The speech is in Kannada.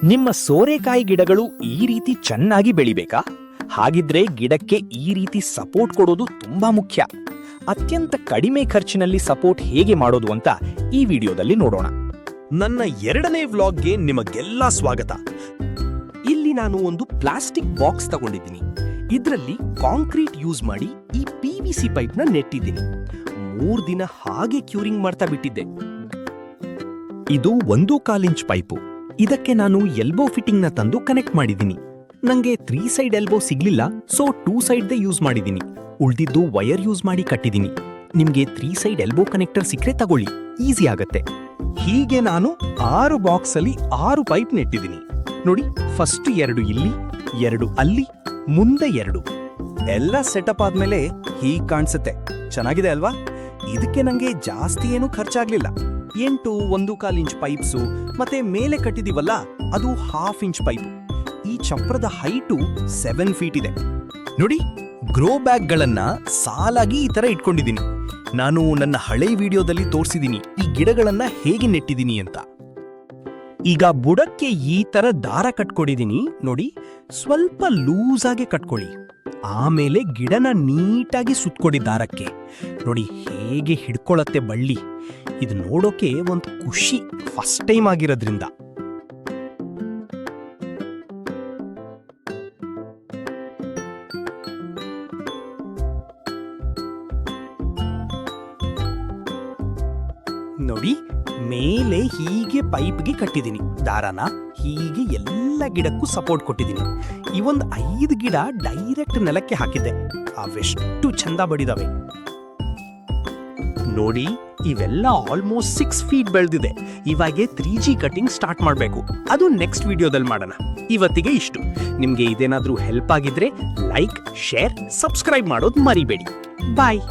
ನಿಮ್ಮ ಸೋರೆಕಾಯಿ ಗಿಡಗಳು ಈ ರೀತಿ ಚೆನ್ನಾಗಿ ಬೆಳಿಬೇಕಾ? ಹಾಗಿದ್ರೆ ಗಿಡಕ್ಕೆ ಈ ರೀತಿ ಸಪೋರ್ಟ್ ಕೊಡೋದು ತುಂಬಾ ಮುಖ್ಯ. ಅತ್ಯಂತ ಕಡಿಮೆ ಖರ್ಚಿನಲ್ಲಿ ಸಪೋರ್ಟ್ ಹೇಗೆ ಮಾಡೋದು ಅಂತ ಈ ವಿಡಿಯೋದಲ್ಲಿ ನೋಡೋಣ. ನನ್ನ 2ನೇ ವ್ಲಾಗ್ಗೆ ನಿಮಗೆಲ್ಲ ಸ್ವಾಗತ. ಇಲ್ಲಿ ನಾನು ಒಂದು ಪ್ಲಾಸ್ಟಿಕ್ ಬಾಕ್ಸ್ ತಗೊಂಡಿದ್ದೀನಿ. ಇದರಲ್ಲಿ ಕಾಂಕ್ರೀಟ್ ಯೂಸ್ ಮಾಡಿ ಈ PVC ಪೈಪ್ನ ನೆಟ್ಟಿದ್ದೀನಿ. 3 ದಿನ ಹಾಗೆ ಕ್ಯೂರಿಂಗ್ ಮಾಡ್ತಾ ಬಿಟ್ಟಿದ್ದೆ. ಇದು 1.25 ಇಂಚ್ ಪೈಪು. ಇದಕ್ಕೆ ನಾನು ಎಲ್ಬೋ ಫಿಟ್ಟಿಂಗ್ನ ತಂದು ಕನೆಕ್ಟ್ ಮಾಡಿದ್ದೀನಿ. ನಂಗೆ 3 ಸೈಡ್ ಎಲ್ಬೋ ಸಿಗ್ಲಿಲ್ಲ, ಸೊ 2 ಸೈಡ್ದೇ ಯೂಸ್ ಮಾಡಿದ್ದೀನಿ. ಉಳ್ದಿದ್ದು ವೈರ್ ಯೂಸ್ ಮಾಡಿ ಕಟ್ಟಿದ್ದೀನಿ. ನಿಮ್ಗೆ 3 ಸೈಡ್ ಎಲ್ಬೋ ಕನೆಕ್ಟರ್ ಸಿಕ್ಕರೆ ತಗೊಳ್ಳಿ, ಈಸಿ ಆಗತ್ತೆ. ಹೀಗೆ ನಾನು 6 ಬಾಕ್ಸಲ್ಲಿ 6 ಪೈಪ್ ನೆಟ್ಟಿದ್ದೀನಿ. ನೋಡಿ, ಫಸ್ಟ್ 2 ಇಲ್ಲಿ, 2 ಅಲ್ಲಿ, ಮುಂದೆ 2. ಎಲ್ಲ ಸೆಟಪ್ ಆದ್ಮೇಲೆ ಹೀಗ್ ಕಾಣಿಸುತ್ತೆ. ಚೆನ್ನಾಗಿದೆ ಅಲ್ವಾ? ಇದಕ್ಕೆ ನಂಗೆ ಜಾಸ್ತಿ ಏನೂ ಖರ್ಚಾಗ್ಲಿಲ್ಲ. 8 1/4 ಇಂಚ್ ಪೈಪ್ಸು ಮತ್ತೆ ಮೇಲೆ ಕಟ್ಟಿದೀವಲ್ಲ ಅದು 1/2 ಇಂಚ್ ಪೈಪು. ಈ ಚಪ್ರದ ಹೈಟು 7 ಫೀಟ್ ಇದೆ. ನೋಡಿ, ಗ್ರೋ ಬ್ಯಾಗ್ಗಳನ್ನ ಸಾಲಾಗಿ ಈ ತರ ಇಟ್ಕೊಂಡಿದ್ದೀನಿ. ನಾನು ನನ್ನ ಹಳೆ ವಿಡಿಯೋದಲ್ಲಿ ತೋರಿಸಿದ್ದೀನಿ ಈ ಗಿಡಗಳನ್ನ ಹೇಗೆ ನೆಟ್ಟಿದ್ದೀನಿ ಅಂತ. ಈಗ ಬುಡಕ್ಕೆ ಈ ತರ ದಾರ ಕಟ್ಕೊಂಡಿದ್ದೀನಿ. ನೋಡಿ, ಸ್ವಲ್ಪ ಲೂಸ್ ಆಗಿ ಕಟ್ಕೊಳ್ಳಿ. ಆಮೇಲೆ ಗಿಡನ ನೀಟಾಗಿ ಸುತ್ಕೊಡಿ ದಾರಕ್ಕೆ. ನೋಡಿ ಹೇಗೆ ಹಿಡ್ಕೊಳತ್ತೆ ಬಳ್ಳಿ. ಇದು ನೋಡೋಕೆ ಒಂದು ಖುಷಿ, ಫಸ್ಟ್ ಟೈಮ್ ಆಗಿರೋದ್ರಿಂದ. ನೋಡಿ, ಮೇಲೆ ಹೀಗೆ ಪೈಪ್ಗೆ ಕಟ್ಟಿದ್ದೀನಿ ದಾರಾನ. ಹೀಗೆ ಎಲ್ಲ ಗಿಡಕ್ಕೂ ಸಪೋರ್ಟ್ ಕೊಟ್ಟಿದ್ದೀನಿ. ಈ ಒಂದು 5 ಗಿಡ ಡೈರೆಕ್ಟ್ ನೆಲಕ್ಕೆ ಹಾಕಿದ್ದೆ. ಅವೆಷ್ಟು ಚಂದ ಬಡಿದಾವೆ ನೋಡಿ. ಇವೆಲ್ಲ ಆಲ್ಮೋಸ್ಟ್ 6 ಫೀಟ್ ಬೆಳೆದಿದೆ. ಇವಾಗೆ 3G ಕಟಿಂಗ್ ಸ್ಟಾರ್ಟ್ ಮಾಡಬೇಕು. ಅದು ನೆಕ್ಸ್ಟ್ ವಿಡಿಯೋದಲ್ಲಿ ಮಾಡೋಣ. ಇವತ್ತಿಗೆ ಇಷ್ಟು. ನಿಮ್ಗೆ ಇದೇನಾದ್ರೂ ಹೆಲ್ಪ್ ಆಗಿದ್ರೆ ಲೈಕ್, ಶೇರ್, ಸಬ್ಸ್ಕ್ರೈಬ್ ಮಾಡೋದು ಮರಿಬೇಡಿ. ಬಾಯ್.